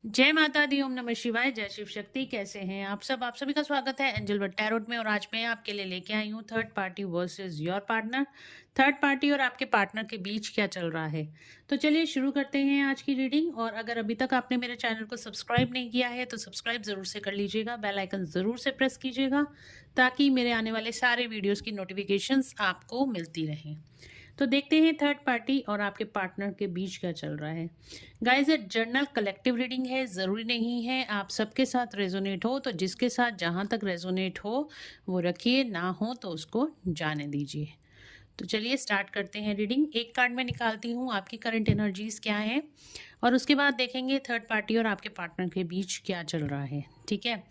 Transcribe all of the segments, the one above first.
जय माता दी, ओम नमः शिवाय, जय शिव शक्ति। कैसे हैं आप सब? आप सभी का स्वागत है एंजल बट टैरोट में। और आज मैं आपके लिए लेके आई हूँ third party versus your partner. Third party और आपके पार्टनर के बीच क्या चल रहा है। तो चलिए शुरू करते हैं आज की रीडिंग। और अगर अभी तक आपने मेरे चैनल को सब्सक्राइब नहीं किया है तो सब्सक्राइब जरूर से कर लीजिएगा, बेल आइकन जरूर से प्रेस कीजिएगा ताकि मेरे आने वाले सारे वीडियोज़ की नोटिफिकेशंस आपको मिलती रहें। तो देखते हैं थर्ड पार्टी और आपके पार्टनर के बीच क्या चल रहा है। गाइज, जर्नल कलेक्टिव रीडिंग है, ज़रूरी नहीं है आप सबके साथ रेजोनेट हो। तो जिसके साथ जहाँ तक रेजोनेट हो वो रखिए, ना हो तो उसको जाने दीजिए। तो चलिए स्टार्ट करते हैं रीडिंग। एक कार्ड में निकालती हूँ आपकी करंट एनर्जीज क्या है, और उसके बाद देखेंगे थर्ड पार्टी और आपके पार्टनर के बीच क्या चल रहा है। ठीक है,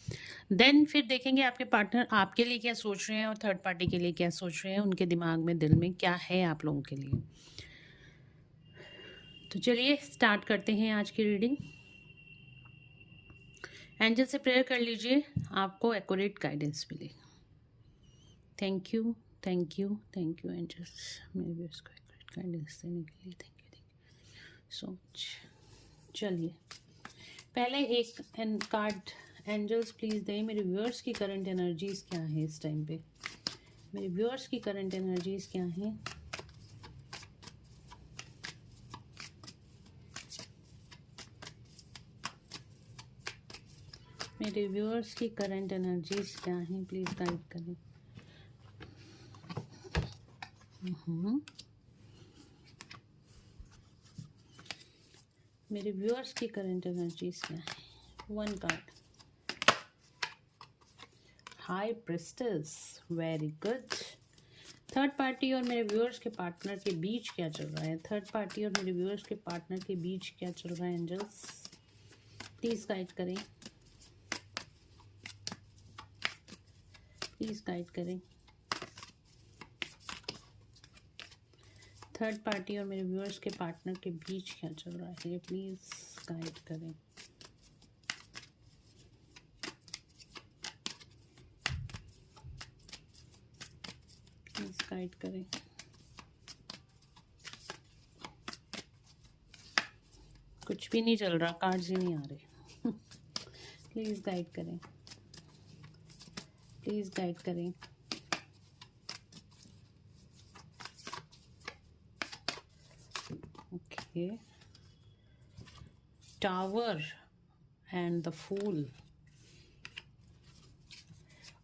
देन फिर देखेंगे आपके पार्टनर आपके लिए क्या सोच रहे हैं और थर्ड पार्टी के लिए क्या सोच रहे हैं, उनके दिमाग में दिल में क्या है आप लोगों के लिए। तो चलिए स्टार्ट करते हैं आज की रीडिंग। एंजल से प्रेयर कर लीजिए, आपको एक्यूरेट गाइडेंस मिले। Thank you, thank you, thank you angels, मेरे भी उसको एक्यूरेट गाइडेंस देने के लिए थैंक यू सो मच। चलिए पहले एक कार्ड एंजल्स प्लीज़ दें, मेरे व्यूअर्स की करंट एनर्जीज क्या है इस टाइम पे। मेरे व्यूअर्स की करंट एनर्जीज क्या है। मेरे व्यूअर्स की करंट एनर्जीज क्या हैं, प्लीज़ गाइड करें। मेरे व्यूअर्स की करंट एनर्जीज क्या है। One card, high priestess, very good. Third party और मेरे व्यूअर्स के पार्टनर के बीच क्या चल रहा है। थर्ड पार्टी और मेरे व्यूअर्स के पार्टनर के बीच क्या चल रहा है एंजल्स, प्लीज़ गाइड करें, प्लीज़ गाइड करें। थर्ड पार्टी और मेरे व्यूअर्स के पार्टनर के बीच क्या चल रहा है, प्लीज़ गाइड करें। प्लीज़ गाइड करें। कुछ भी नहीं चल रहा, कार्ड्स ही नहीं आ रहे। प्लीज़ गाइड करें, प्लीज़ गाइड करें। Okay, tower and the fool.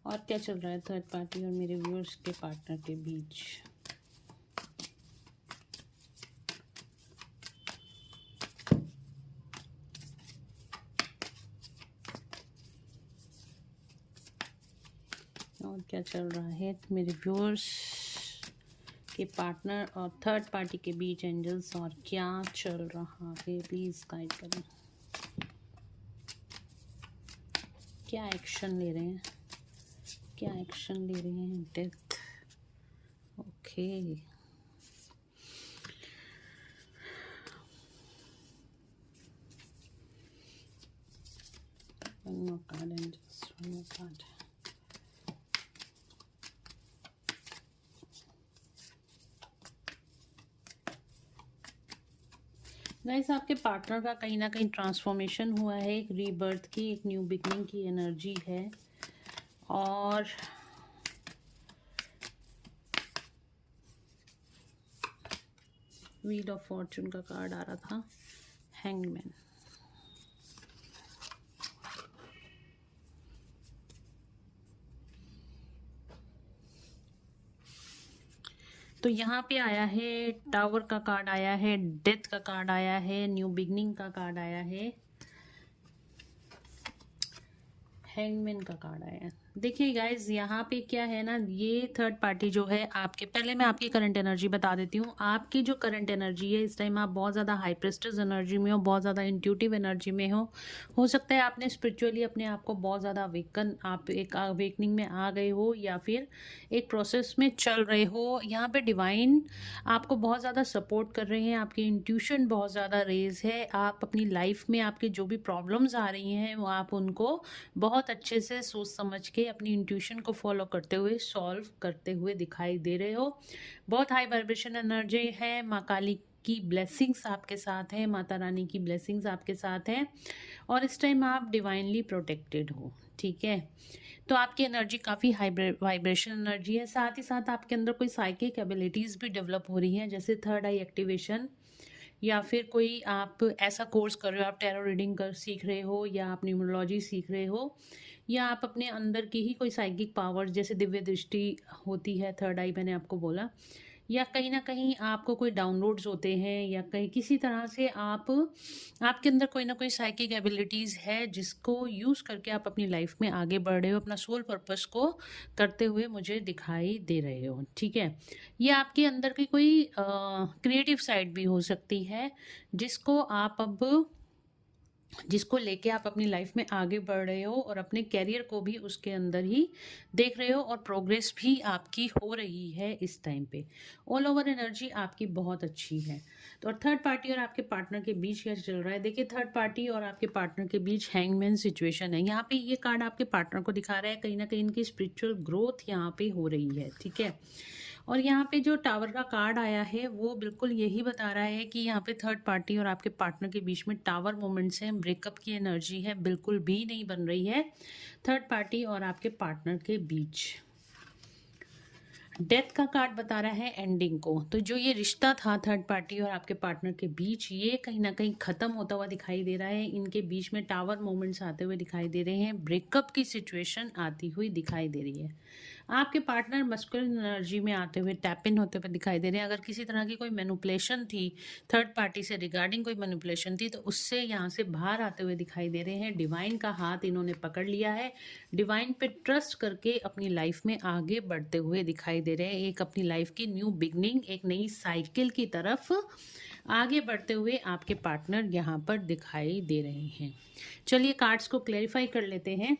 और क्या चल रहा है थर्ड पार्टी और मेरे व्यूअर्स के पार्टनर के बीच। और क्या चल रहा है मेरे व्यूअर्स के पार्टनर और थर्ड पार्टी के बीच एंजल्स, और क्या चल रहा है, प्लीज़ गाइड करें। क्या एक्शन ले रहे हैं, क्या एक्शन ले रहे हैं। Death, okay. One more card angels, one more card. Guys, आपके पार्टनर का कहीं ना कहीं ट्रांसफॉर्मेशन हुआ है, एक रीबर्थ की, एक न्यू बिगनिंग की एनर्जी है। और व्हील ऑफ फॉर्चून का कार्ड आ रहा था, हैंगमैन। तो यहाँ पे आया है टावर का कार्ड आया है, डेथ का कार्ड आया है, न्यू बिगनिंग का कार्ड आया है, हैंगमैन का कार्ड आया है। देखिए गाइज, यहाँ पे क्या है ना, ये थर्ड पार्टी जो है आपके, पहले मैं आपकी करंट एनर्जी बता देती हूँ। आपकी जो करंट एनर्जी है इस टाइम, आप बहुत ज़्यादा हाई प्रेस्टिज एनर्जी में हो, बहुत ज़्यादा इंट्यूटिव एनर्जी में हो सकता है आपने स्पिरिचुअली अपने आप को बहुत ज़्यादा आप एक अवेकनिंग में आ गए हो, या फिर एक प्रोसेस में चल रहे हो। यहाँ पे डिवाइन आपको बहुत ज़्यादा सपोर्ट कर रहे हैं, आपकी इंट्यूशन बहुत ज़्यादा रेज है। आप अपनी लाइफ में आपकी जो भी प्रॉब्लम्स आ रही हैं वो आप उनको बहुत अच्छे से सोच समझ के अपनी इंट्यूशन को फॉलो करते हुए सॉल्व करते हुए दिखाई दे रहे हो। बहुत हाई वाइब्रेशन एनर्जी है। माँ काली की ब्लेसिंग्स आपके साथ है, माता रानी की ब्लेसिंग्स आपके साथ है और इस टाइम आप डिवाइनली प्रोटेक्टेड हो। ठीक है, तो आपकी एनर्जी काफ़ी हाई वाइब्रेशन एनर्जी है। साथ ही साथ आपके अंदर कोई साइकिक एबिलिटीज़ भी डेवलप हो रही हैं, जैसे थर्ड आई एक्टिवेशन, या फिर कोई आप ऐसा कोर्स कर रहे हो, आप टैरो रीडिंग कर सीख रहे हो, या आप न्यूमरोलॉजी सीख रहे हो, या आप अपने अंदर की ही कोई साइकिक पावर जैसे दिव्य दृष्टि होती है, थर्ड आई मैंने आपको बोला, या कहीं ना कहीं आपको कोई डाउनलोड्स होते हैं, या कहीं किसी तरह से आपके अंदर कोई ना कोई साइकिक एबिलिटीज़ है जिसको यूज़ करके आप अपनी लाइफ में आगे बढ़ रहे हो, अपना सोल पर्पस को करते हुए मुझे दिखाई दे रहे हो। ठीक है, ये आपके अंदर की कोई क्रिएटिव साइड भी हो सकती है जिसको लेके आप अपनी लाइफ में आगे बढ़ रहे हो और अपने कैरियर को भी उसके अंदर ही देख रहे हो और प्रोग्रेस भी आपकी हो रही है इस टाइम पे। ऑल ओवर एनर्जी आपकी बहुत अच्छी है। तो और थर्ड पार्टी और आपके पार्टनर के बीच क्या चल रहा है, देखिए थर्ड पार्टी और आपके पार्टनर के बीच हैंगमैन सिचुएशन है। यहाँ पे ये कार्ड आपके पार्टनर को दिखा रहा है कहीं ना कहीं इनकी स्पिरिचुअल ग्रोथ यहाँ पे हो रही है। ठीक है, और यहाँ पे जो टावर का कार्ड आया है वो बिल्कुल यही बता रहा है कि यहाँ पे थर्ड पार्टी और आपके पार्टनर के बीच में टावर मोमेंट्स हैं, ब्रेकअप की एनर्जी है, बिल्कुल भी नहीं बन रही है थर्ड पार्टी और आपके पार्टनर के बीच। डेथ का कार्ड बता रहा है एंडिंग को। तो जो ये रिश्ता था थर्ड पार्टी और आपके पार्टनर के बीच, ये कहीं ना कहीं खत्म होता हुआ दिखाई दे रहा है। इनके बीच में टावर मोमेंट्स आते हुए दिखाई दे रहे हैं, ब्रेकअप की सिचुएशन आती हुई दिखाई दे रही है। आपके पार्टनर मस्कुलिन एनर्जी में आते हुए टैप इन होते हुए दिखाई दे रहे हैं। अगर किसी तरह की कोई मैनिपुलेशन थी थर्ड पार्टी से रिगार्डिंग, कोई मैनिपुलेशन थी, तो उससे यहाँ से बाहर आते हुए दिखाई दे रहे हैं। डिवाइन का हाथ इन्होंने पकड़ लिया है, डिवाइन पे ट्रस्ट करके अपनी लाइफ में आगे बढ़ते हुए दिखाई दे रहे हैं। एक अपनी लाइफ की न्यू बिगनिंग, एक नई साइकिल की तरफ आगे बढ़ते हुए आपके पार्टनर यहाँ पर दिखाई दे रहे हैं। चलिए कार्ड्स को क्लैरिफाई कर लेते हैं।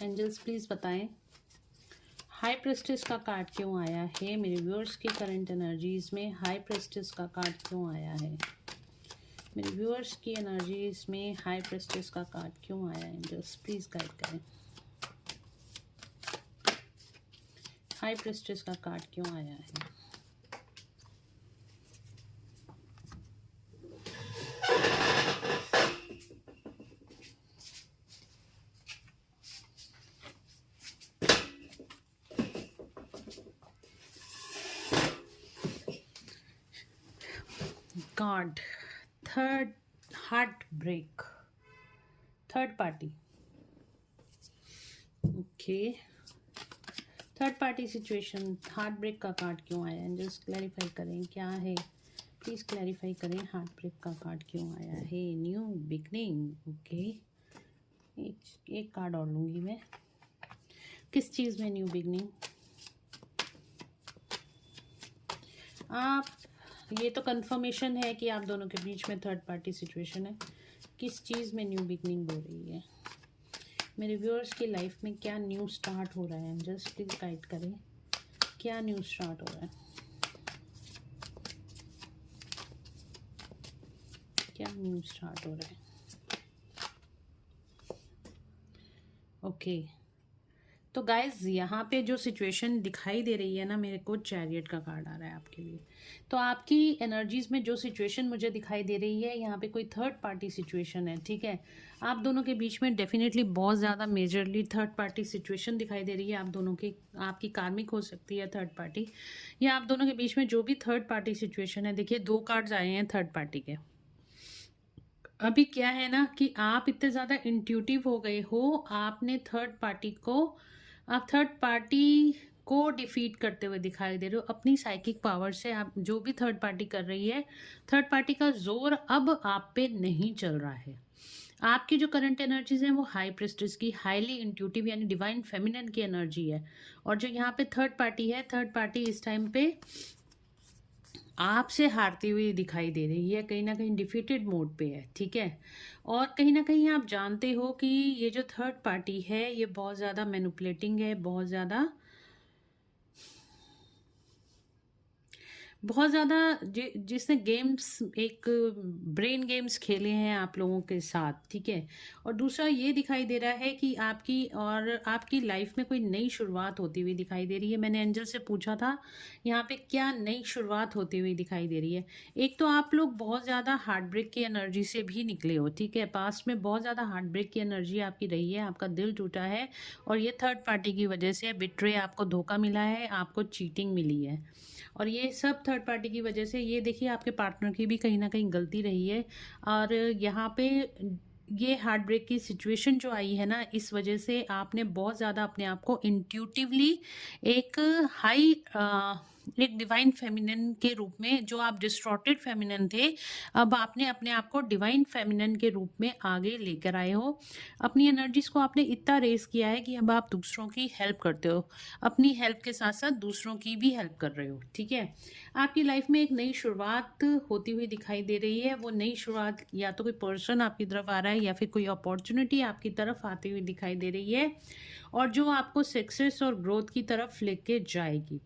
एंजल्स प्लीज बताएं हाई प्रेस्टिस का कार्ड क्यों आया है मेरे व्यूअर्स के करंट एनर्जीज में। हाई प्रेस्टिस का कार्ड क्यों आया है मेरे व्यूअर्स की एनर्जीज में। हाई प्रेस्टिस का कार्ड क्यों आया है एंजल्स प्लीज गाइड करें। हाई प्रेस्टिस का कार्ड क्यों आया है। Card third heart break, third party. Okay, third party situation, heart break का कार्ड क्यों आया है जस्ट क्लैरिफाई करें क्या है, प्लीज क्लैरिफाई करें। हार्ट ब्रेक का कार्ड क्यों आया है। New beginning. ओके, एक कार्ड और लूंगी मैं। किस चीज़ में न्यू बिगनिंग। आप ये तो कंफर्मेशन है कि आप दोनों के बीच में थर्ड पार्टी सिचुएशन है। किस चीज़ में न्यू बिगनिंग हो रही है मेरे व्यूअर्स की लाइफ में। क्या न्यू स्टार्ट हो रहा है जस्ट प्लीज गाइड करें, क्या न्यू स्टार्ट हो रहा है, क्या न्यू स्टार्ट हो रहा है। ओके, तो गाइज यहाँ पे जो सिचुएशन दिखाई दे रही है ना मेरे को, चैरियट का कार्ड आ रहा है आपके लिए। तो आपकी एनर्जीज में जो सिचुएशन मुझे दिखाई दे रही है, यहाँ पे कोई थर्ड पार्टी सिचुएशन है। ठीक है, आप दोनों के बीच में डेफिनेटली बहुत ज़्यादा मेजरली थर्ड पार्टी सिचुएशन दिखाई दे रही है। आप दोनों की, आपकी कार्मिक हो सकती है थर्ड पार्टी, या आप दोनों के बीच में जो भी थर्ड पार्टी सिचुएशन है। देखिए 2 कार्ड्स आए हैं थर्ड पार्टी के। अभी क्या है ना कि आप इतने ज़्यादा इंट्यूटिव हो गए हो, आपने आप थर्ड पार्टी को डिफीट करते हुए दिखाई दे रहे हो अपनी साइकिक पावर से। आप जो भी थर्ड पार्टी कर रही है, थर्ड पार्टी का जोर अब आप पे नहीं चल रहा है। आपकी जो करंट एनर्जीज हैं वो हाई प्रेस्टिस की, हाईली इंट्यूटिव यानी डिवाइन फेमिनिन की एनर्जी है। और जो यहाँ पे थर्ड पार्टी है, थर्ड पार्टी इस टाइम पे आपसे हारती हुई दिखाई दे रही है, कहीं ना कहीं डिफीटेड मोड पे है। ठीक है, और कहीं ना कहीं आप जानते हो कि ये जो थर्ड पार्टी है ये बहुत ज़्यादा मैनिपुलेटिंग है, बहुत ज़्यादा बहुत ज़्यादा जिसने गेम्स एक ब्रेन गेम्स खेले हैं आप लोगों के साथ, ठीक है। और दूसरा ये दिखाई दे रहा है कि आपकी लाइफ में कोई नई शुरुआत होती हुई दिखाई दे रही है। मैंने एंजल से पूछा था यहाँ पे क्या नई शुरुआत होती हुई दिखाई दे रही है। एक तो आप लोग बहुत ज़्यादा हार्ट ब्रेक की एनर्जी से भी निकले हो, ठीक है। पास्ट में बहुत ज़्यादा हार्ट ब्रेक की एनर्जी आपकी रही है, आपका दिल टूटा है और ये थर्ड पार्टी की वजह से बिट्रे, आपको धोखा मिला है, आपको चीटिंग मिली है और ये सब थर्ड पार्टी की वजह से। ये देखिए आपके पार्टनर की भी कहीं ना कहीं गलती रही है और यहाँ पे ये हार्ट ब्रेक की सिचुएशन जो आई है ना, इस वजह से आपने बहुत ज़्यादा अपने आप को इंट्यूटिवली एक हाई एक डिवाइन फेमिनिन के रूप में, जो आप डिस्टॉर्टेड फेमिनिन थे, अब आपने अपने आप को डिवाइन फेमिनिन के रूप में आगे लेकर आए हो। अपनी एनर्जीज को आपने इतना रेस किया है कि अब आप दूसरों की हेल्प करते हो, अपनी हेल्प के साथ साथ दूसरों की भी हेल्प कर रहे हो, ठीक है। आपकी लाइफ में एक नई शुरुआत होती हुई दिखाई दे रही है। वो नई शुरुआत या तो कोई पर्सन आपकी तरफ आ रहा है या फिर कोई अपॉर्चुनिटी आपकी तरफ आती हुई दिखाई दे रही है और जो आपको सक्सेस और ग्रोथ की तरफ लेके जाएगी।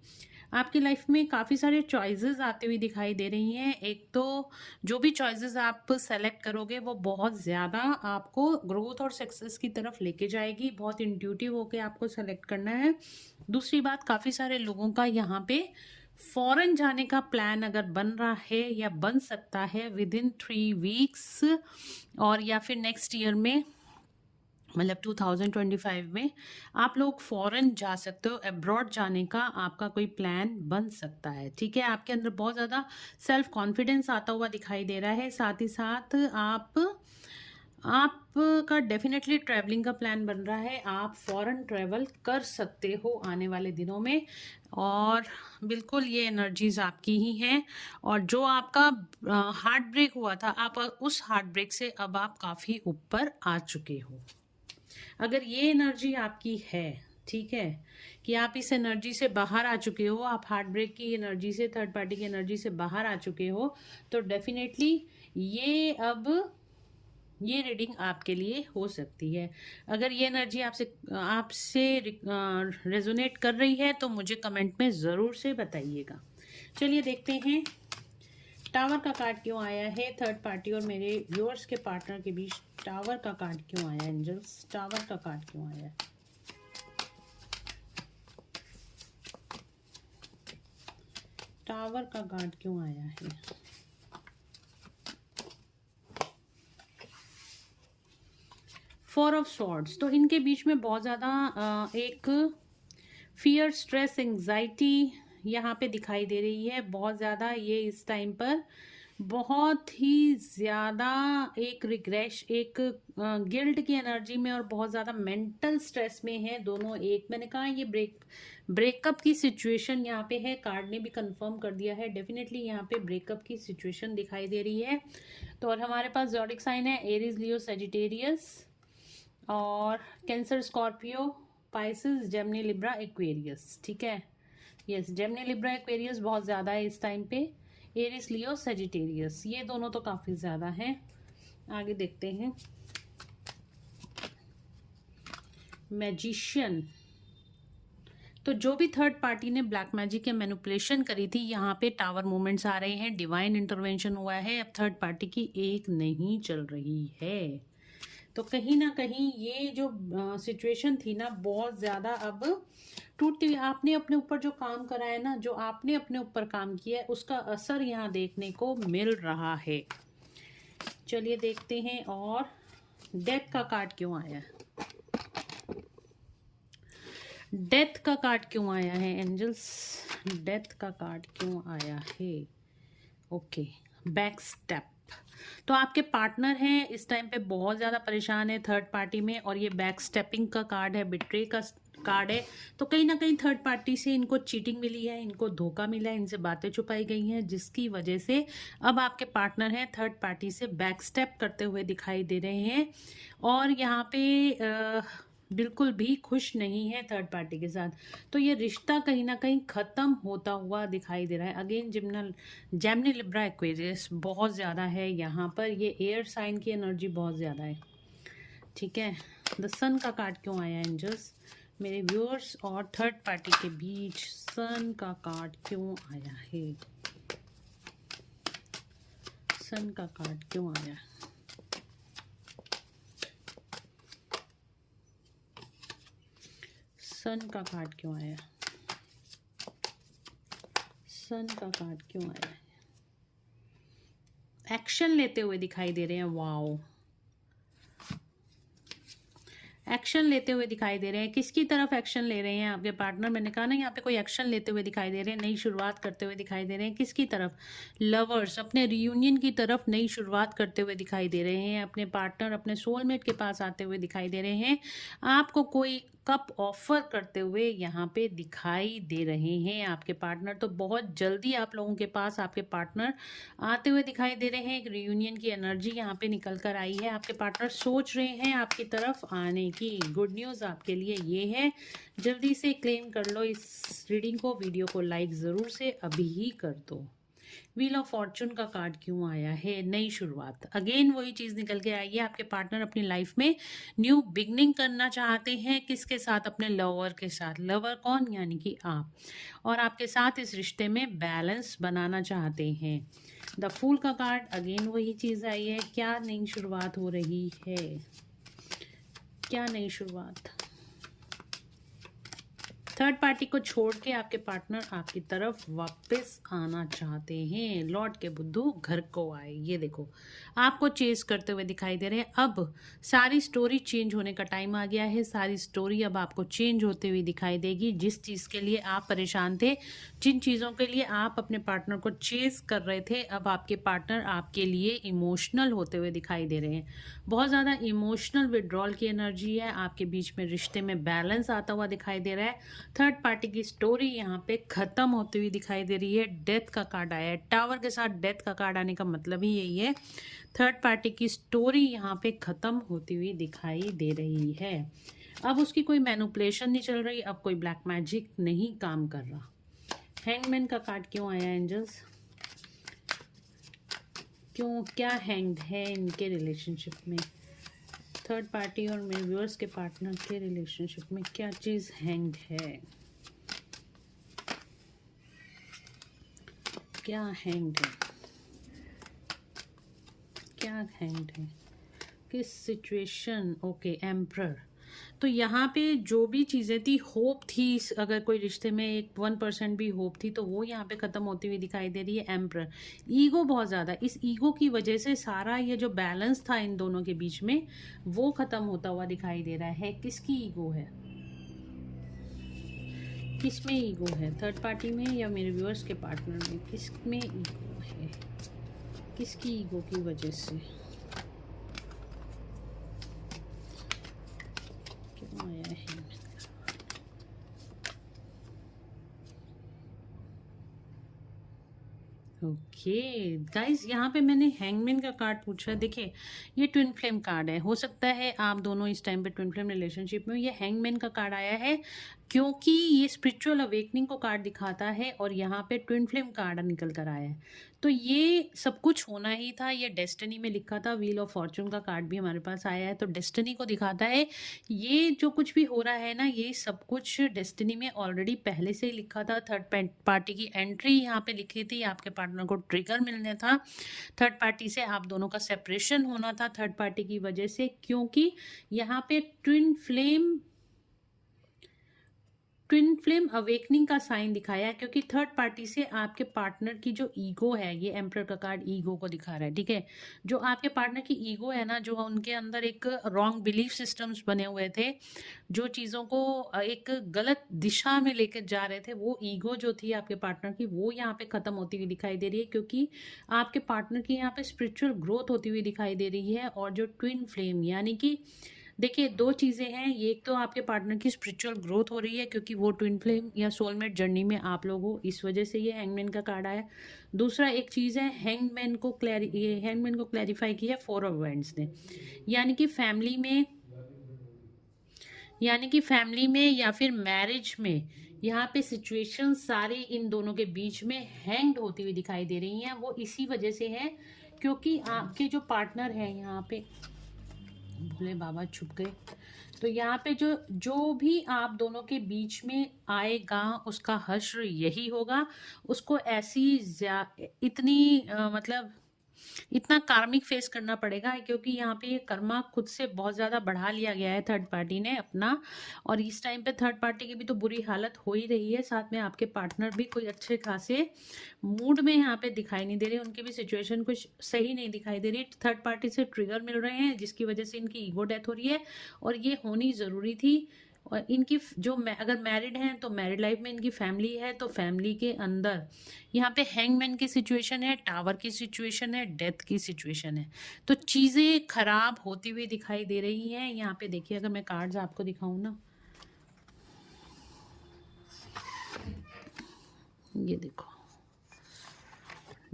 आपकी लाइफ में काफ़ी सारे चॉइसेस आती हुई दिखाई दे रही हैं। एक तो जो भी चॉइसेस आप सेलेक्ट करोगे वो बहुत ज़्यादा आपको ग्रोथ और सक्सेस की तरफ लेके जाएगी। बहुत इंट्यूटिव होके आपको सेलेक्ट करना है। दूसरी बात, काफ़ी सारे लोगों का यहाँ पे फॉरेन जाने का प्लान अगर बन रहा है या बन सकता है विद इन 3 वीक्स और या फिर नेक्स्ट ईयर में, मतलब 2025 में आप लोग फॉरेन जा सकते हो। अब्रॉड जाने का आपका कोई प्लान बन सकता है, ठीक है। आपके अंदर बहुत ज़्यादा सेल्फ कॉन्फिडेंस आता हुआ दिखाई दे रहा है। साथ ही साथ आपका डेफिनेटली ट्रैवलिंग का प्लान बन रहा है। आप फॉरेन ट्रैवल कर सकते हो आने वाले दिनों में और बिल्कुल ये एनर्जीज आपकी ही हैं। और जो आपका हार्ट ब्रेक हुआ था, आप उस हार्ट ब्रेक से अब आप काफ़ी ऊपर आ चुके हो। अगर ये एनर्जी आपकी है, ठीक है, कि आप इस एनर्जी से बाहर आ चुके हो, आप हार्ट ब्रेक की एनर्जी से, थर्ड पार्टी की एनर्जी से बाहर आ चुके हो, तो डेफिनेटली ये रीडिंग आपके लिए हो सकती है। अगर ये एनर्जी आपसे रेजोनेट कर रही है तो मुझे कमेंट में ज़रूर से बताइएगा। चलिए देखते हैं टावर का कार्ड क्यों आया है थर्ड पार्टी और मेरे व्यूअर्स के पार्टनर के बीच। टावर का कार्ड क्यों आया एंजल्स? टावर का कार्ड क्यों आया? टावर का कार्ड क्यों आया है? Four of swords. तो इनके बीच में बहुत ज़्यादा एक फियर, स्ट्रेस, एंजाइटी यहाँ पे दिखाई दे रही है। बहुत ज़्यादा ये इस टाइम पर बहुत ही ज़्यादा एक रिग्रेश, एक गिल्ट की एनर्जी में और बहुत ज़्यादा मेंटल स्ट्रेस में है दोनों। एक मैंने कहा ये ब्रेकअप की सिचुएशन यहाँ पे है। कार्ड ने भी कंफर्म कर दिया है, डेफिनेटली यहाँ पे ब्रेकअप की सिचुएशन दिखाई दे रही है। तो और हमारे पास ज़ोडिक साइन है एरीज, लियो, सेजिटेरियस और cancer, Scorpio, Pisces, Gemini, Libra, Aquarius, ठीक है। यस, जेमिनी, लिब्रा, एक्वेरियस बहुत ज़्यादा है इस टाइम पे। एरिस, लियो, सेजिटेरियस ये दोनों तो काफ़ी ज़्यादा हैं। आगे देखते हैं। मैजिशियन। तो जो भी थर्ड पार्टी ने ब्लैक मैजिक या मैनिपुलेशन करी थी, यहाँ पे टावर मूवमेंट्स आ रहे हैं, डिवाइन इंटरवेंशन हुआ है। अब थर्ड पार्टी की एक नहीं चल रही है। तो कहीं ना कहीं ये जो सिचुएशन थी ना, बहुत ज़्यादा अब टूटती हुई। आपने अपने ऊपर जो काम करा है ना, जो आपने अपने ऊपर काम किया है, उसका असर यहाँ देखने को मिल रहा है। चलिए देखते हैं। और डेथ का कार्ड क्यों आया है? डेथ का कार्ड क्यों आया है एंजल्स? डेथ का कार्ड क्यों आया है? Okay, back step. तो आपके पार्टनर हैं इस टाइम पे बहुत ज़्यादा परेशान है थर्ड पार्टी में, और ये बैक स्टेपिंग का कार्ड है, बिट्रे का कार्ड है। तो कहीं ना कहीं थर्ड पार्टी से इनको चीटिंग मिली है, इनको धोखा मिला है, इनसे बातें छुपाई गई हैं, जिसकी वजह से अब आपके पार्टनर हैं थर्ड पार्टी से बैक स्टेप करते हुए दिखाई दे रहे हैं। और यहाँ पे बिल्कुल भी खुश नहीं है थर्ड पार्टी के साथ। तो ये रिश्ता कहीं ना कहीं ख़त्म होता हुआ दिखाई दे रहा है। अगेन जेमिनी, लिब्रा, एक्वेरियस बहुत ज़्यादा है यहाँ पर। ये एयर साइन की एनर्जी बहुत ज़्यादा है, ठीक है। द सन का कार्ड क्यों आया एंजल्स? मेरे व्यूअर्स और थर्ड पार्टी के बीच सन का कार्ड क्यों आया है? सन का कार्ड क्यों आया? सन का कार्ड क्यों आया? सन का कार्ड क्यों आया? एक्शन लेते हुए दिखाई दे रहे हैं। वाओ, एक्शन लेते हुए दिखाई दे रहे हैं। किसकी तरफ एक्शन ले रहे हैं? आपके पार्टनर। मैंने कहा ना यहाँ पे कोई एक्शन लेते हुए दिखाई दे रहे हैं, नई शुरुआत करते हुए दिखाई दे रहे हैं। किसकी तरफ? लवर्स अपने रियूनियन की तरफ नई शुरुआत करते हुए दिखाई दे रहे हैं। अपने पार्टनर, अपने सोलमेट के पास आते हुए दिखाई दे रहे हैं। आपको कोई कप ऑफर करते हुए यहाँ पे दिखाई दे रहे हैं आपके पार्टनर। तो बहुत जल्दी आप लोगों के पास आपके पार्टनर आते हुए दिखाई दे रहे हैं। एक रियूनियन की एनर्जी यहाँ पे निकल कर आई है। आपके पार्टनर सोच रहे हैं आपकी तरफ आने की। गुड न्यूज़ आपके लिए ये है, जल्दी से क्लेम कर लो इस रीडिंग को। वीडियो को लाइक ज़रूर से अभी ही कर दो। व्हील ऑफ फॉर्चून का कार्ड क्यों आया है? नई शुरुआत। अगेन वही चीज़ निकल के आई है। आपके पार्टनर अपनी लाइफ में न्यू बिगनिंग करना चाहते हैं। किसके साथ? अपने लवर के साथ। लवर कौन? यानी कि आप। और आपके साथ इस रिश्ते में बैलेंस बनाना चाहते हैं। द फूल का कार्ड, अगेन वही चीज़ आई है। क्या नई शुरुआत हो रही है? क्या नई शुरुआत? थर्ड पार्टी को छोड़ के आपके पार्टनर आपकी तरफ वापस आना चाहते हैं। लौट के बुद्धू घर को आए। ये देखो, आपको चेस करते हुए दिखाई दे रहे हैं। अब सारी स्टोरी चेंज होने का टाइम आ गया है। सारी स्टोरी अब आपको चेंज होते हुए दिखाई देगी। जिस चीज़ के लिए आप परेशान थे, जिन चीज़ों के लिए आप अपने पार्टनर को चेस कर रहे थे, अब आपके पार्टनर आपके लिए इमोशनल होते हुए दिखाई दे रहे हैं। बहुत ज़्यादा इमोशनल विड्रॉल की एनर्जी है। आपके बीच में रिश्ते में बैलेंस आता हुआ दिखाई दे रहा है। थर्ड पार्टी की स्टोरी यहाँ पे खत्म होती हुई दिखाई दे रही है। डेथ का कार्ड आया है। टावर के साथ डेथ का कार्ड आने का मतलब ही यही है। थर्ड पार्टी की स्टोरी यहाँ पे खत्म होती हुई दिखाई दे रही है। अब उसकी कोई मैनिपुलेशन नहीं चल रही। अब कोई ब्लैक मैजिक नहीं काम कर रहा। हैंगमैन का कार्ड क्यों आया एंजल्स? क्यों, क्या हैंग्ड है इनके रिलेशनशिप में? थर्ड पार्टी और मेरे व्यूअर्स के पार्टनर के रिलेशनशिप में क्या चीज़ हैंग्ड है? क्या हैंग्ड है? क्या हैंग्ड है? किस सिचुएशन? Okay, emperor. तो यहाँ पे जो भी चीज़ें थी, होप थी, अगर कोई रिश्ते में एक 1% भी होप थी तो वो यहाँ पे ख़त्म होती हुई दिखाई दे रही है। एम्परर, ईगो बहुत ज़्यादा। इस ईगो की वजह से सारा ये जो बैलेंस था इन दोनों के बीच में, वो ख़त्म होता हुआ दिखाई दे रहा है। किसकी ईगो है? किस में ईगो है? थर्ड पार्टी में या मेरे व्यूअर्स के पार्टनर में? किस में ईगो है? किसकी ईगो की वजह से क्यों आया है? ओके गाइज, यहाँ पे मैंने हैंगमैन का कार्ड पूछा है। देखिए, ये ट्विन फ्लेम कार्ड है। हो सकता है आप दोनों इस टाइम पे ट्विन फ्लेम रिलेशनशिप में। ये हैंगमैन का कार्ड आया है क्योंकि ये स्पिरिचुअल अवेकनिंग को कार्ड दिखाता है और यहाँ पे ट्विन फ्लेम कार्ड निकल कर आया है। तो ये सब कुछ होना ही था। ये डेस्टिनी में लिखा था। व्हील ऑफ फॉर्चून का कार्ड भी हमारे पास आया है, तो डेस्टिनी को दिखाता है। ये जो कुछ भी हो रहा है ना, ये सब कुछ डेस्टिनी में ऑलरेडी पहले से ही लिखा था। थर्ड पार्टी की एंट्री यहाँ पे लिखी थी। आपके पार्टनर को ट्रिगर मिलने था। थर्ड पार्टी से आप दोनों का सेपरेशन होना था थर्ड पार्टी की वजह से, क्योंकि यहाँ पे ट्विन फ्लेम अवेकनिंग का साइन दिखाया है। क्योंकि थर्ड पार्टी से आपके पार्टनर की जो ईगो है, ये एम्परर का कार्ड ईगो को दिखा रहा है। ठीक है, जो आपके पार्टनर की ईगो है ना, जो उनके अंदर एक रॉन्ग बिलीफ सिस्टम्स बने हुए थे, जो चीज़ों को एक गलत दिशा में लेकर जा रहे थे, वो ईगो जो थी आपके पार्टनर की, वो यहाँ पे ख़त्म होती हुई दिखाई दे रही है। क्योंकि आपके पार्टनर की यहाँ पे स्पिरिचुअल ग्रोथ होती हुई दिखाई दे रही है। और जो ट्विन फ्लेम, यानी कि देखिए, दो चीज़ें हैं। ये एक तो आपके पार्टनर की स्पिरिचुअल ग्रोथ हो रही है क्योंकि वो ट्विन फ्लेम या सोलमेट जर्नी में आप लोग हो, इस वजह से ये हैंगमैन का कार्ड आया। दूसरा एक चीज़ है, हैंगमैन को क्लैरिफाई किया 4 ऑफ वैंड्स ने, यानी कि फैमिली में या फिर मैरिज में यहाँ पे सिचुएशन सारी इन दोनों के बीच में हैंग्ड होती हुई दिखाई दे रही हैं। वो इसी वजह से है क्योंकि आपके जो पार्टनर हैं, यहाँ पे भोले बाबा छुप गए, तो यहाँ पे जो भी आप दोनों के बीच में आएगा, उसका हश्र यही होगा। उसको ऐसी इतनी मतलब इतना कार्मिक फेस करना पड़ेगा, क्योंकि यहाँ पे ये कर्मा खुद से बहुत ज़्यादा बढ़ा लिया गया है थर्ड पार्टी ने अपना। और इस टाइम पे थर्ड पार्टी की भी तो बुरी हालत हो ही रही है, साथ में आपके पार्टनर भी कोई अच्छे खासे मूड में यहाँ पे दिखाई नहीं दे रहे, उनकी भी सिचुएशन कुछ सही नहीं दिखाई दे रही। थर्ड पार्टी से ट्रिगर मिल रहे हैं जिसकी वजह से इनकी ईगो डेथ हो रही है, और ये होनी ज़रूरी थी। और इनकी अगर मैरिड हैं तो मैरिड लाइफ में इनकी फैमिली है, तो फैमिली के अंदर यहाँ पे हैंगमैन की सिचुएशन है, टावर की सिचुएशन है, डेथ की सिचुएशन है। तो चीज़ें खराब होती हुई दिखाई दे रही हैं। यहाँ पे देखिए, अगर मैं कार्ड्स आपको दिखाऊं ना, ये देखो,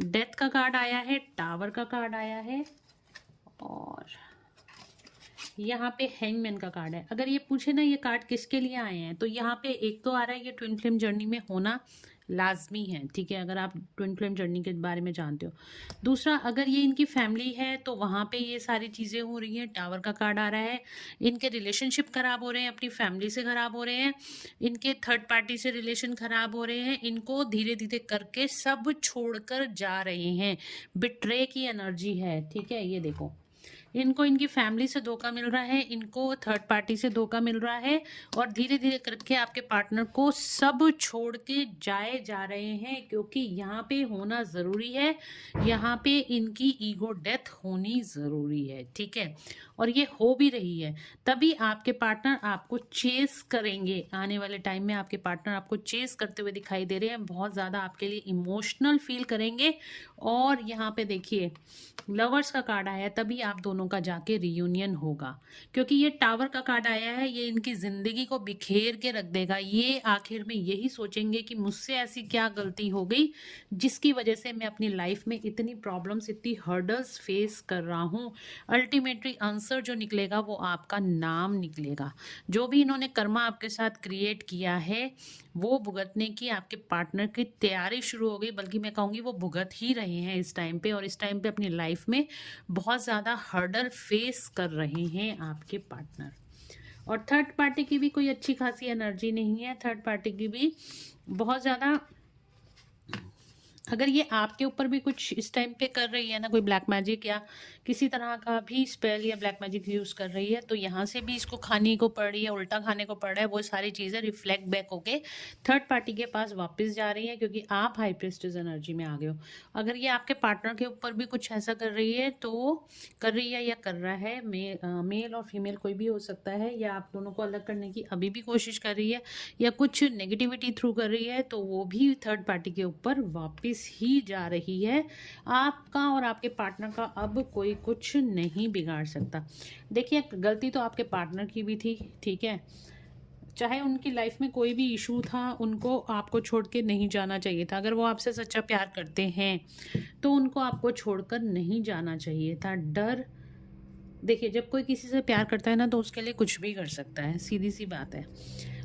डेथ का कार्ड आया है, टावर का कार्ड आया है, और यहाँ पे हैंगमैन का कार्ड है। अगर ये पूछे ना ये कार्ड किसके लिए आए हैं, तो यहाँ पे एक तो आ रहा है ये ट्विन फ्लेम जर्नी में होना लाजमी है, ठीक है, अगर आप ट्विन फ्लेम जर्नी के बारे में जानते हो। दूसरा, अगर ये इनकी फैमिली है तो वहाँ पे ये सारी चीज़ें हो रही हैं। टावर का कार्ड आ रहा है, इनके रिलेशनशिप खराब हो रहे हैं, अपनी फैमिली से खराब हो रहे हैं, इनके थर्ड पार्टी से रिलेशन खराब हो रहे हैं, इनको धीरे धीरे करके सब छोड़कर जा रहे हैं। बिट्रे की एनर्जी है, ठीक है, ये देखो, इनको इनकी फैमिली से धोखा मिल रहा है, इनको थर्ड पार्टी से धोखा मिल रहा है, और धीरे धीरे करके आपके पार्टनर को सब छोड़ के जाए जा रहे हैं, क्योंकि यहाँ पे होना ज़रूरी है, यहाँ पे इनकी ईगो डेथ होनी ज़रूरी है, ठीक है, और ये हो भी रही है। तभी आपके पार्टनर आपको चेस करेंगे आने वाले टाइम में। आपके पार्टनर आपको चेस करते हुए दिखाई दे रहे हैं, बहुत ज़्यादा आपके लिए इमोशनल फील करेंगे। और यहाँ पे देखिए, लवर्स का कार्ड आया है, तभी आप दोनों का जाके रियूनियन होगा, क्योंकि ये टावर का कार्ड आया है, ये इनकी जिंदगी को बिखेर के रख देगा। ये आखिर में यही सोचेंगे कि मुझसे ऐसी क्या गलती हो गई जिसकी वजह से मैं अपनी लाइफ में इतनी प्रॉब्लम्स, इतनी हर्डल्स फेस कर रहा हूँ। अल्टीमेटली आंसर जो निकलेगा वो आपका नाम निकलेगा। जो भी इन्होंने कर्मा आपके साथ क्रिएट किया है वो भुगतने की आपके पार्टनर की तैयारी शुरू हो गई, बल्कि मैं कहूँगी वो भुगत ही रहे हैं इस टाइम पे, और इस टाइम पे अपनी लाइफ में बहुत ज़्यादा हर्डल फेस कर रहे हैं आपके पार्टनर। और थर्ड पार्टी की भी कोई अच्छी खासी एनर्जी नहीं है, थर्ड पार्टी की भी बहुत ज़्यादा, अगर ये आपके ऊपर भी कुछ इस टाइम पे कर रही है ना, कोई ब्लैक मैजिक या किसी तरह का भी स्पेल या ब्लैक मैजिक यूज़ कर रही है, तो यहाँ से भी इसको खाने को पड़ रही है, उल्टा खाने को पड़ रहा है। वो सारी चीज़ें रिफ्लेक्ट बैक होके थर्ड पार्टी के पास वापस जा रही है, क्योंकि आप हाई प्रीस्टेस एनर्जी में आ गए हो। अगर ये आपके पार्टनर के ऊपर भी कुछ ऐसा कर रही है, तो कर रही है या कर रहा है, मेल और फीमेल कोई भी हो सकता है, या आप दोनों को अलग करने की अभी भी कोशिश कर रही है, या कुछ नेगेटिविटी थ्रू कर रही है, तो वो भी थर्ड पार्टी के ऊपर वापस ही जा रही है। आपका और आपके पार्टनर का अब कोई कुछ नहीं बिगाड़ सकता। देखिए, गलती तो आपके पार्टनर की भी थी, ठीक है, चाहे उनकी लाइफ में कोई भी इशू था, उनको आपको छोड़ के नहीं जाना चाहिए था। अगर वो आपसे सच्चा प्यार करते हैं तो उनको आपको छोड़कर नहीं जाना चाहिए था। डर, देखिए, जब कोई किसी से प्यार करता है ना, तो उसके लिए कुछ भी कर सकता है, सीधी सी बात है।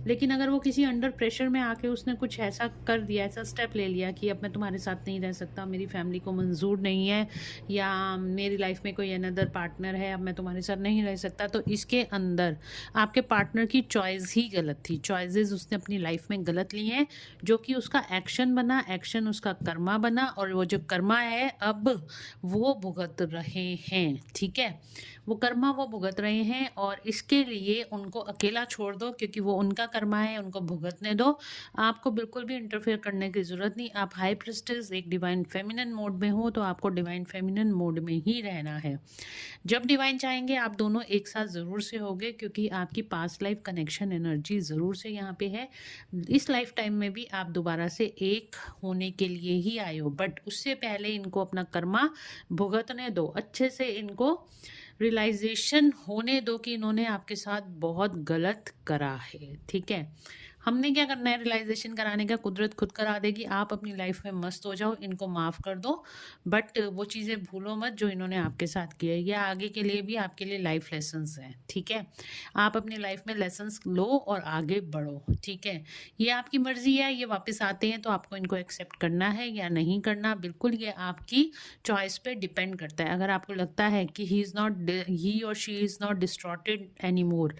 लेकिन अगर वो किसी अंडर प्रेशर में आके उसने कुछ ऐसा कर दिया, ऐसा स्टेप ले लिया कि अब मैं तुम्हारे साथ नहीं रह सकता, मेरी फैमिली को मंजूर नहीं है, या मेरी लाइफ में कोई अनदर पार्टनर है, अब मैं तुम्हारे साथ नहीं रह सकता, तो इसके अंदर आपके पार्टनर की चॉइस ही गलत थी। चॉइसेस उसने अपनी लाइफ में गलत ली हैं, जो कि उसका एक्शन बना, एक्शन उसका कर्मा बना, और वो जो कर्मा है अब वो भुगत रहे हैं, ठीक है, वो कर्मा वो भुगत रहे हैं। और इसके लिए उनको अकेला छोड़ दो, क्योंकि वो उनका कर्मा है, उनको भुगतने दो। आपको बिल्कुल भी इंटरफेयर करने की ज़रूरत नहीं। आप हाई प्रीस्टेस एक डिवाइन फेमिनिन मोड में हो, तो आपको डिवाइन फेमिनिन मोड में ही रहना है। जब डिवाइन चाहेंगे आप दोनों एक साथ ज़रूर से होगे, क्योंकि आपकी पास्ट लाइफ कनेक्शन एनर्जी ज़रूर से यहाँ पे है। इस लाइफ टाइम में भी आप दोबारा से एक होने के लिए ही आए हो, बट उससे पहले इनको अपना कर्मा भुगतने दो, अच्छे से इनको रियलाइजेशन होने दो कि इन्होंने आपके साथ बहुत गलत करा है, ठीक है। हमने क्या करना है, रियलाइजेशन कराने का कुदरत खुद करा देगी। आप अपनी लाइफ में मस्त हो जाओ, इनको माफ़ कर दो, बट वो चीज़ें भूलो मत जो इन्होंने आपके साथ किया है। ये आगे के लिए भी आपके लिए लाइफ लेसन्स हैं, ठीक है। आप अपनी लाइफ में लेसन्स लो और आगे बढ़ो, ठीक है। ये आपकी मर्जी है, ये वापस आते हैं तो आपको इनको एक्सेप्ट करना है या नहीं करना, बिल्कुल ये आपकी चॉइस पे डिपेंड करता है। अगर आपको लगता है कि ही और she is not distorted any more,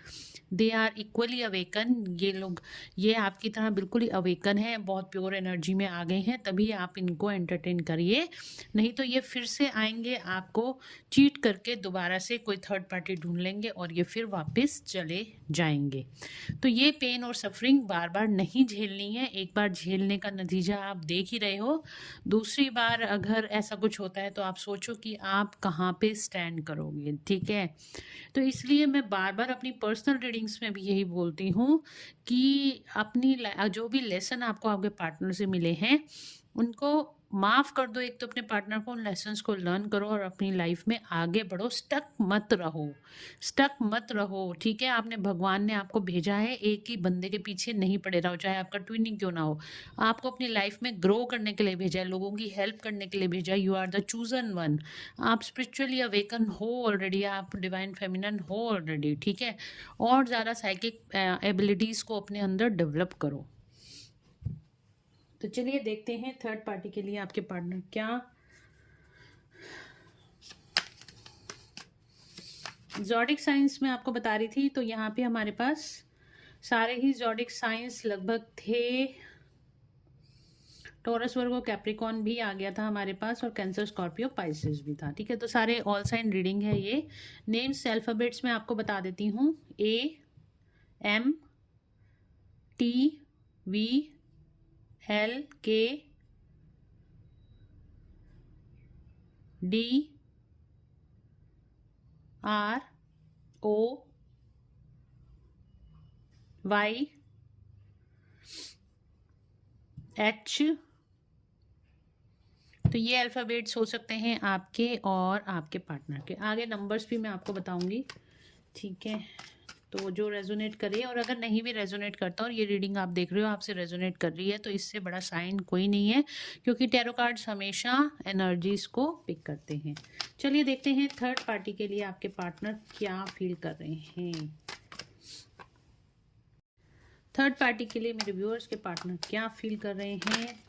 they are equally awaken, ये लोग ये आपकी तरह बिल्कुल ही अवेकन है, बहुत प्योर एनर्जी में आ गए हैं, तभी आप इनको एंटरटेन करिए, नहीं तो ये फिर से आएंगे, आपको चीट करके दोबारा से कोई थर्ड पार्टी ढूंढ लेंगे और ये फिर वापस चले जाएंगे। तो ये पेन और सफरिंग बार बार नहीं झेलनी है, एक बार झेलने का नतीजा आप देख ही रहे हो, दूसरी बार अगर ऐसा कुछ होता है तो आप सोचो कि आप कहाँ पे स्टैंड करोगे, ठीक है। तो इसलिए मैं बार बार अपनी पर्सनल रीडिंग्स में भी यही बोलती हूँ कि अपनी जो भी लेसन आपको आपके पार्टनर से मिले हैं उनको माफ़ कर दो, एक तो अपने पार्टनर को उन लेसन्स को लर्न करो और अपनी लाइफ में आगे बढ़ो, स्टक मत रहो, स्टक मत रहो, ठीक है। आपने भगवान ने आपको भेजा है, एक ही बंदे के पीछे नहीं पड़े रहो, चाहे आपका ट्विन ही क्यों ना हो, आपको अपनी लाइफ में ग्रो करने के लिए भेजा है, लोगों की हेल्प करने के लिए भेजा है, you are the chosen one, आप स्पिरिचुअली अवेकन हो ऑलरेडी, आप डिवाइन फेमिनन हो ऑलरेडी, ठीक है। और ज़्यादा साइकिक एबिलिटीज़ को अपने अंदर डेवलप करो। तो चलिए देखते हैं थर्ड पार्टी के लिए आपके पार्टनर क्या ज़ोडिक साइंस में आपको बता रही थी। तो यहाँ पे हमारे पास सारे ही ज़ोडिक साइंस लगभग थे, टॉरस वर्गो कैप्रिकॉन भी आ गया था हमारे पास और कैंसर स्कॉर्पियो पाइसेस भी था, ठीक है। तो सारे ऑल साइन रीडिंग है ये। नेम्स अल्फ़ाबेट्स में आपको बता देती हूँ, AM TVLK DROYH। तो ये अल्फ़ाबेट्स हो सकते हैं आपके और आपके पार्टनर के। आगे नंबर्स भी मैं आपको बताऊंगी, ठीक है। तो जो रेजोनेट करे, और अगर नहीं भी रेजोनेट करता और ये रीडिंग आप देख रहे हो आपसे रेजोनेट कर रही है, तो इससे बड़ा साइन कोई नहीं है, क्योंकि टैरो कार्ड्स हमेशा एनर्जीज को पिक करते हैं। चलिए देखते हैं थर्ड पार्टी के लिए आपके पार्टनर क्या फील कर रहे हैं। थर्ड पार्टी के लिए मेरे व्यूअर्स के पार्टनर क्या फील कर रहे हैं।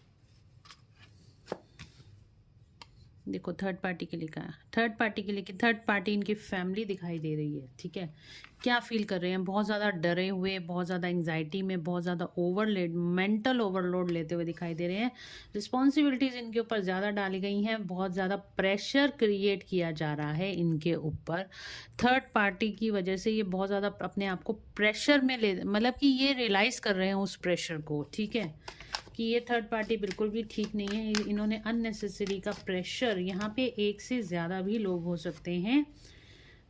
देखो थर्ड पार्टी के लिए कहा, थर्ड पार्टी के लिए कि थर्ड पार्टी इनकी फैमिली दिखाई दे रही है, ठीक है। क्या फील कर रहे हैं, बहुत ज़्यादा डरे हुए, बहुत ज़्यादा एंग्जाइटी में, बहुत ज़्यादा ओवरलोड, मेंटल ओवरलोड लेते हुए दिखाई दे रहे हैं। रिस्पॉन्सिबिलिटीज़ इनके ऊपर ज़्यादा डाली गई हैं, बहुत ज़्यादा प्रेशर क्रिएट किया जा रहा है इनके ऊपर। थर्ड पार्टी की वजह से ये बहुत ज़्यादा अपने आप को प्रेशर में ले, मतलब कि ये रियलाइज़ कर रहे हैं उस प्रेशर को, ठीक है, कि ये थर्ड पार्टी बिल्कुल भी ठीक नहीं है। इन्होंने अननेसेसरी का प्रेशर, यहाँ पे एक से ज़्यादा भी लोग हो सकते हैं,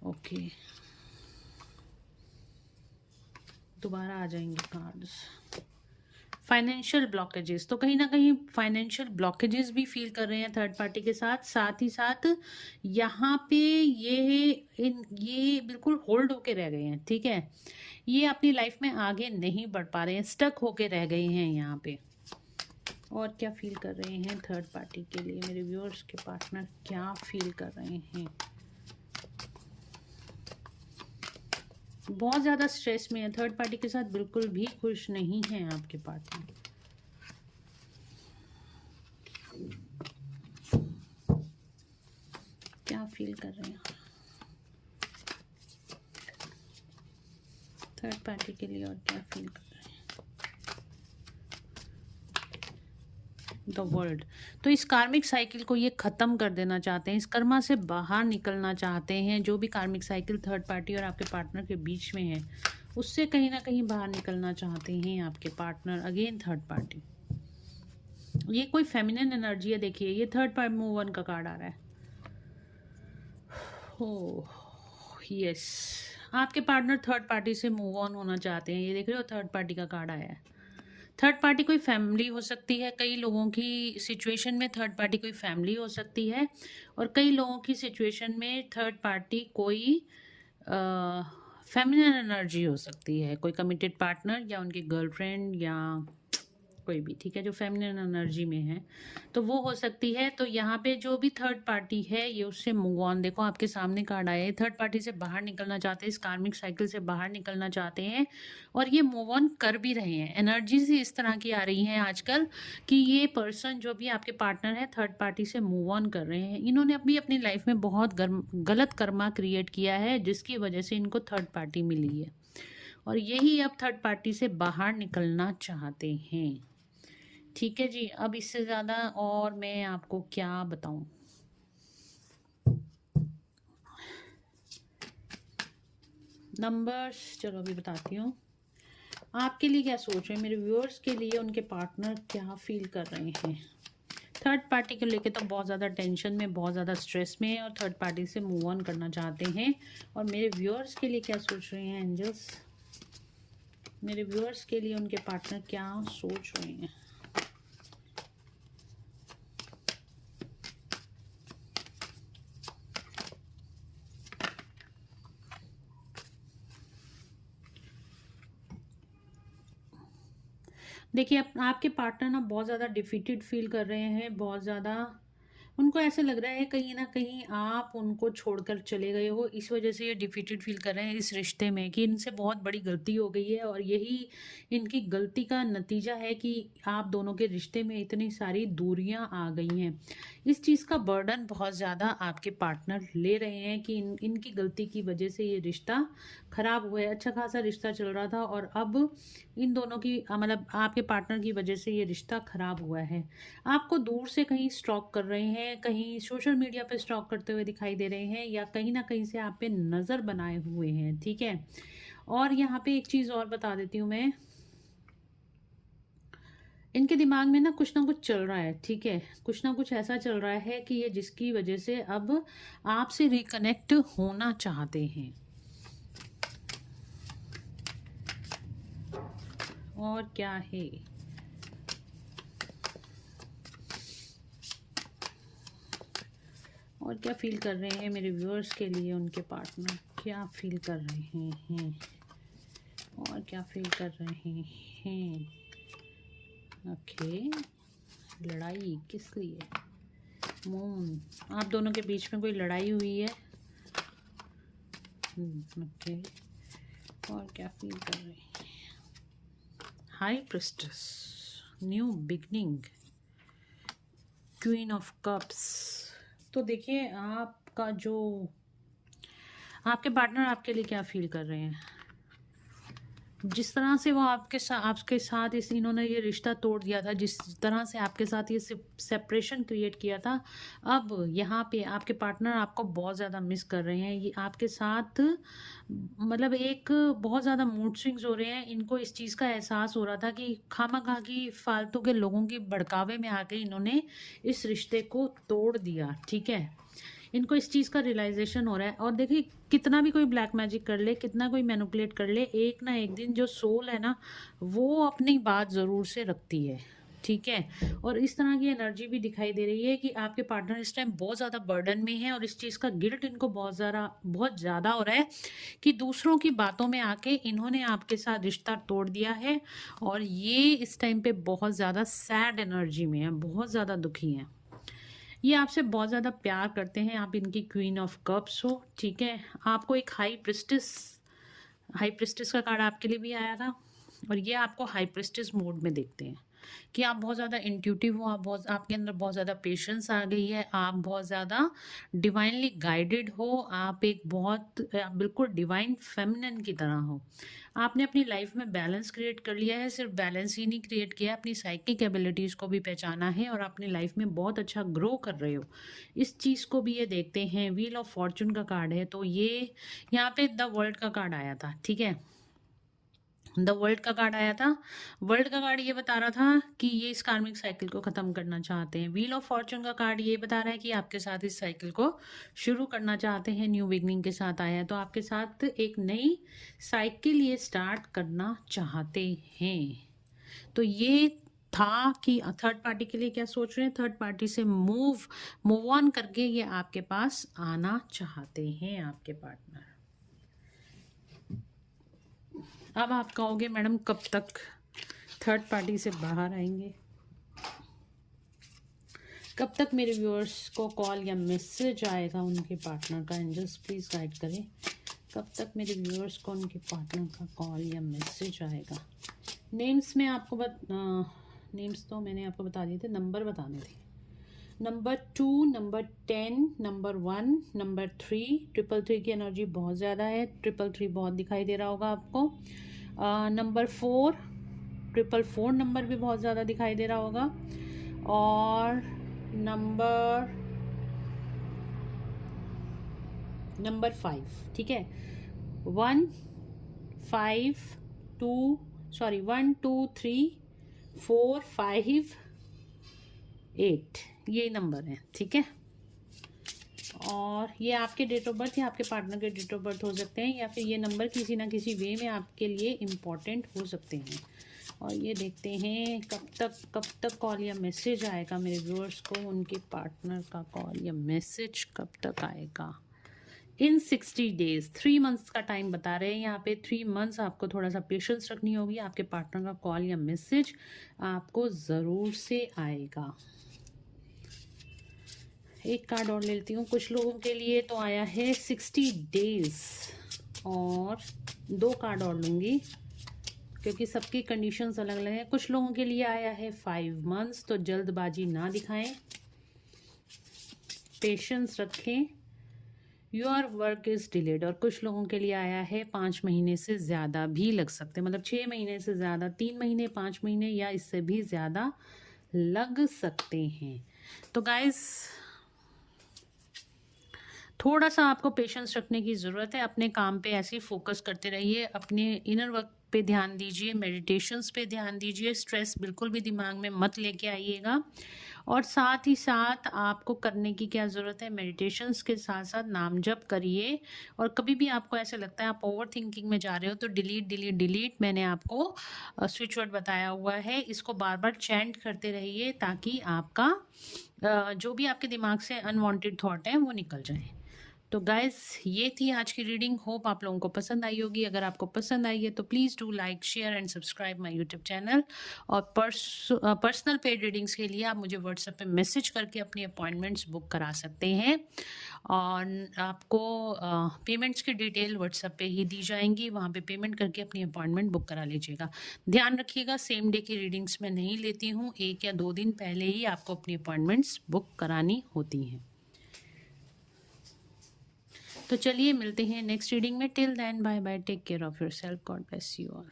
ओके। दोबारा आ जाएंगे कार्ड्स। फाइनेंशियल ब्लॉकेजेस, तो कहीं ना कहीं फाइनेंशियल ब्लॉकेजेस भी फील कर रहे हैं थर्ड पार्टी के साथ, साथ ही साथ यहाँ पे ये बिल्कुल होल्ड होके रह गए हैं, ठीक है। ये अपनी लाइफ में आगे नहीं बढ़ पा रहे हैं, स्टक होके रह गए हैं यहाँ पे। और क्या फील कर रहे हैं थर्ड पार्टी के लिए मेरे व्यूअर्स के पार्टनर क्या फील कर रहे हैं। बहुत ज़्यादा स्ट्रेस में है थर्ड पार्टी के साथ, बिल्कुल भी खुश नहीं है आपके पार्टनर। क्या फील कर रहे हैं थर्ड पार्टी के लिए, और क्या फील कर रहे हैं द वर्ल्ड। तो इस कार्मिक साइकिल को ये ख़त्म कर देना चाहते हैं, इस कर्मा से बाहर निकलना चाहते हैं। जो भी कार्मिक साइकिल थर्ड पार्टी और आपके पार्टनर के बीच में है, उससे कहीं ना कहीं बाहर निकलना चाहते हैं आपके पार्टनर। अगेन थर्ड पार्टी, ये कोई फेमिनिन एनर्जी है। देखिए ये थर्ड पार्टी मूव ऑन का कार्ड आ रहा है। ओह यस, आपके पार्टनर थर्ड पार्टी से मूव ऑन होना चाहते हैं। ये देख रहे हो थर्ड पार्टी का कार्ड आया है। थर्ड पार्टी कोई फैमिली हो सकती है, कई लोगों की सिचुएशन में थर्ड पार्टी कोई फैमिली हो सकती है, और कई लोगों की सिचुएशन में थर्ड पार्टी कोई फेमिनिन एनर्जी हो सकती है, कोई कमिटेड पार्टनर या उनकी गर्लफ्रेंड या कोई भी, ठीक है, जो फेमिनिन एनर्जी में है, तो वो हो सकती है। तो यहाँ पे जो भी थर्ड पार्टी है ये उससे मूव ऑन, देखो आपके सामने कार्ड आया है, थर्ड पार्टी से बाहर निकलना चाहते हैं, इस कार्मिक साइकिल से बाहर निकलना चाहते हैं, और ये मूव ऑन कर भी रहे हैं। एनर्जी से इस तरह की आ रही है आजकल कि ये पर्सन जो भी आपके पार्टनर है थर्ड पार्टी से मूव ऑन कर रहे हैं। इन्होंने अपनी लाइफ में बहुत गलत कर्मा क्रिएट किया है, जिसकी वजह से इनको थर्ड पार्टी मिली है, और यही अब थर्ड पार्टी से बाहर निकलना चाहते हैं। ठीक है जी, अब इससे ज़्यादा और मैं आपको क्या बताऊं। नंबर्स चलो अभी बताती हूँ। आपके लिए क्या सोच रहे हैं मेरे व्यूअर्स के लिए, उनके पार्टनर क्या फील कर रहे हैं। थर्ड पार्टी को लेके तो बहुत ज़्यादा टेंशन में, बहुत ज़्यादा स्ट्रेस में है और थर्ड पार्टी से मूव ऑन करना चाहते हैं। और मेरे व्यूअर्स के लिए क्या सोच रहे हैं एंजल्स, मेरे व्यूअर्स के लिए उनके पार्टनर क्या सोच रहे हैं। देखिए आपके पार्टनर ना बहुत ज़्यादा डिफीटेड फील कर रहे हैं, बहुत ज़्यादा उनको ऐसे लग रहा है कहीं ना कहीं आप उनको छोड़कर चले गए हो, इस वजह से ये डिफीटेड फील कर रहे हैं इस रिश्ते में कि इनसे बहुत बड़ी गलती हो गई है और यही इनकी गलती का नतीजा है कि आप दोनों के रिश्ते में इतनी सारी दूरियां आ गई हैं। इस चीज़ का बर्डन बहुत ज़्यादा आपके पार्टनर ले रहे हैं कि इनकी गलती की वजह से ये रिश्ता खराब हुआ है। अच्छा खासा रिश्ता चल रहा था और अब इन दोनों की मतलब आपके पार्टनर की वजह से ये रिश्ता खराब हुआ है। आपको दूर से कहीं स्टॉक कर रहे हैं, कहीं सोशल मीडिया पे स्टॉक करते हुए दिखाई दे रहे हैं या कहीं ना कहीं से आप पे नज़र बनाए हुए हैं। ठीक है, और यहाँ पे एक चीज़ और बता देती हूँ मैं, इनके दिमाग में ना कुछ चल रहा है। ठीक है, कुछ ना कुछ ऐसा चल रहा है कि ये जिसकी वजह से अब आपसे रिकनेक्ट होना चाहते हैं। और क्या है, और क्या फील कर रहे हैं मेरे व्यूअर्स के लिए उनके पार्टनर क्या फील कर रहे हैं, और क्या फील कर रहे हैं। ओके, लड़ाई किस लिए, मून, आप दोनों के बीच में कोई लड़ाई हुई है। ओके, और क्या फील कर रहे हैं। High priestess, new beginning, queen of cups. तो देखिए आपका जो आपके पार्टनर आपके लिए क्या फील कर रहे हैं, जिस तरह से वो आपके साथ इस इन्होंने ये रिश्ता तोड़ दिया था, जिस तरह से आपके साथ ये सेपरेशन क्रिएट किया था, अब यहाँ पे आपके पार्टनर आपको बहुत ज़्यादा मिस कर रहे हैं। ये आपके साथ मतलब एक बहुत ज़्यादा मूड स्विंग्स हो रहे हैं। इनको इस चीज़ का एहसास हो रहा था कि खामखा की फालतू के लोगों की भड़कावे में आके इन्होंने इस रिश्ते को तोड़ दिया। ठीक है, इनको इस चीज़ का रियलाइजेशन हो रहा है। और देखिए कितना भी कोई ब्लैक मैजिक कर ले, कितना कोई मैनिपुलेट कर ले, एक ना एक दिन जो सोल है ना वो अपनी बात ज़रूर से रखती है। ठीक है, और इस तरह की एनर्जी भी दिखाई दे रही है कि आपके पार्टनर इस टाइम बहुत ज़्यादा बर्डन में है और इस चीज़ का गिल्ट इनको बहुत ज़्यादा हो रहा है कि दूसरों की बातों में आके इन्होंने आपके साथ रिश्ता तोड़ दिया है। और ये इस टाइम पे बहुत ज़्यादा सैड एनर्जी में है, बहुत ज़्यादा दुखी हैं। ये आपसे बहुत ज़्यादा प्यार करते हैं, आप इनकी क्वीन ऑफ कप्स हो। ठीक है, आपको एक हाई प्रिस्टिस का कार्ड आपके लिए भी आया था और ये आपको हाई प्रिस्टिस मोड में देखते हैं कि आप बहुत ज़्यादा इंट्यूटिव हो, आपके अंदर बहुत ज़्यादा पेशेंस आ गई है, आप बहुत ज़्यादा डिवाइनली गाइडेड हो, आप एक आप बिल्कुल डिवाइन फेमिनिन की तरह हो। आपने अपनी लाइफ में बैलेंस क्रिएट कर लिया है, सिर्फ बैलेंस ही नहीं क्रिएट किया, अपनी साइकिक एबिलिटीज़ को भी पहचाना है और अपनी लाइफ में बहुत अच्छा ग्रो कर रहे हो। इस चीज़ को भी ये देखते हैं। व्हील ऑफ फॉर्चून का कार्ड है, तो ये यहाँ पे द वर्ल्ड का कार्ड आया था। ठीक है, द वर्ल्ड का कार्ड आया था। वर्ल्ड का कार्ड ये बता रहा था कि ये इस कार्मिक साइकिल को ख़त्म करना चाहते हैं। व्हील ऑफ फॉर्चून का कार्ड ये बता रहा है कि आपके साथ इस साइकिल को शुरू करना चाहते हैं, न्यू बिगनिंग के साथ आया है। तो आपके साथ एक नई साइकिल ये स्टार्ट करना चाहते हैं। तो ये था कि थर्ड पार्टी के लिए क्या सोच रहे हैं, थर्ड पार्टी से मूव ऑन करके ये आपके पास आना चाहते हैं आपके पार्टनर। अब आप कहोगे मैडम कब तक थर्ड पार्टी से बाहर आएंगे, कब तक मेरे व्यूअर्स को कॉल या मैसेज आएगा उनके पार्टनर का, एंजल्स प्लीज़ गाइड करें। कब तक मेरे व्यूअर्स को उनके पार्टनर का कॉल या मैसेज आएगा। नेम्स में आपको नेम्स तो मैंने आपको बता दिए थे, नंबर बताने थे। Number 2, number 10, number 1, number 3। 333 की एनर्जी बहुत ज़्यादा है, 333 बहुत दिखाई दे रहा होगा आपको। नंबर 4, 444 नंबर भी बहुत ज़्यादा दिखाई दे रहा होगा, और नंबर 5, ठीक है। 1 5 2 सॉरी 1 2 3 4 5 8 ये नंबर है, ठीक है। और ये आपके डेट ऑफ बर्थ या आपके पार्टनर के डेट ऑफ बर्थ हो सकते हैं, या फिर ये नंबर किसी ना किसी वे में आपके लिए इम्पॉर्टेंट हो सकते हैं। और ये देखते हैं कब तक कॉल या मैसेज आएगा मेरे व्यूअर्स को, उनके पार्टनर का कॉल या मैसेज कब तक आएगा। इन 60 डेज, 3 मंथ्स का टाइम बता रहे हैं यहाँ पे। 3 मंथ्स आपको थोड़ा सा पेशेंस रखनी होगी, आपके पार्टनर का कॉल या मैसेज आपको ज़रूर से आएगा। एक कार्ड और ले लेती हूँ। कुछ लोगों के लिए तो आया है 60 डेज, और 2 कार्ड और लूँगी क्योंकि सबकी कंडीशंस अलग अलग हैं। कुछ लोगों के लिए आया है 5 मंथ्स, तो जल्दबाजी ना दिखाएं, पेशेंस रखें, योर वर्क इज़ डिलेड। और कुछ लोगों के लिए आया है 5 महीने से ज़्यादा भी लग सकते हैं, मतलब 6 महीने से ज़्यादा, 3 महीने, 5 महीने या इससे भी ज़्यादा लग सकते हैं। तो गाइस थोड़ा सा आपको पेशेंस रखने की ज़रूरत है। अपने काम पे ऐसे ही फोकस करते रहिए, अपने इनर वर्क पे ध्यान दीजिए, मेडिटेशंस पे ध्यान दीजिए, स्ट्रेस बिल्कुल भी दिमाग में मत लेके आइएगा। और साथ ही साथ आपको करने की क्या ज़रूरत है, मेडिटेशंस के साथ साथ नाम जप करिए। और कभी भी आपको ऐसे लगता है आप ओवर थिंकिंग में जा रहे हो तो डिलीट डिलीट डिलीट, मैंने आपको स्विच वर्ड बताया हुआ है, इसको बार बार चैंट करते रहिए ताकि आपका जो भी आपके दिमाग से अनवांटेड थॉट है वो निकल जाए। तो गाइस ये थी आज की रीडिंग, होप आप लोगों को पसंद आई होगी। अगर आपको पसंद आई है तो please do like, share and subscribe my YouTube channel. और पर्सनल पेड रीडिंग्स के लिए आप मुझे व्हाट्सएप पे मैसेज करके अपनी अपॉइंटमेंट्स बुक करा सकते हैं, और आपको पेमेंट्स की डिटेल व्हाट्सएप पे ही दी जाएंगी, वहाँ पे पेमेंट करके अपनी अपॉइंटमेंट बुक करा लीजिएगा। ध्यान रखिएगा सेम डे की रीडिंग्स मैं नहीं लेती हूँ, 1 या 2 दिन पहले ही आपको अपनी अपॉइंटमेंट्स बुक करानी होती हैं। तो चलिए मिलते हैं नेक्स्ट रीडिंग में। Till then bye bye, take care of yourself, God bless you all.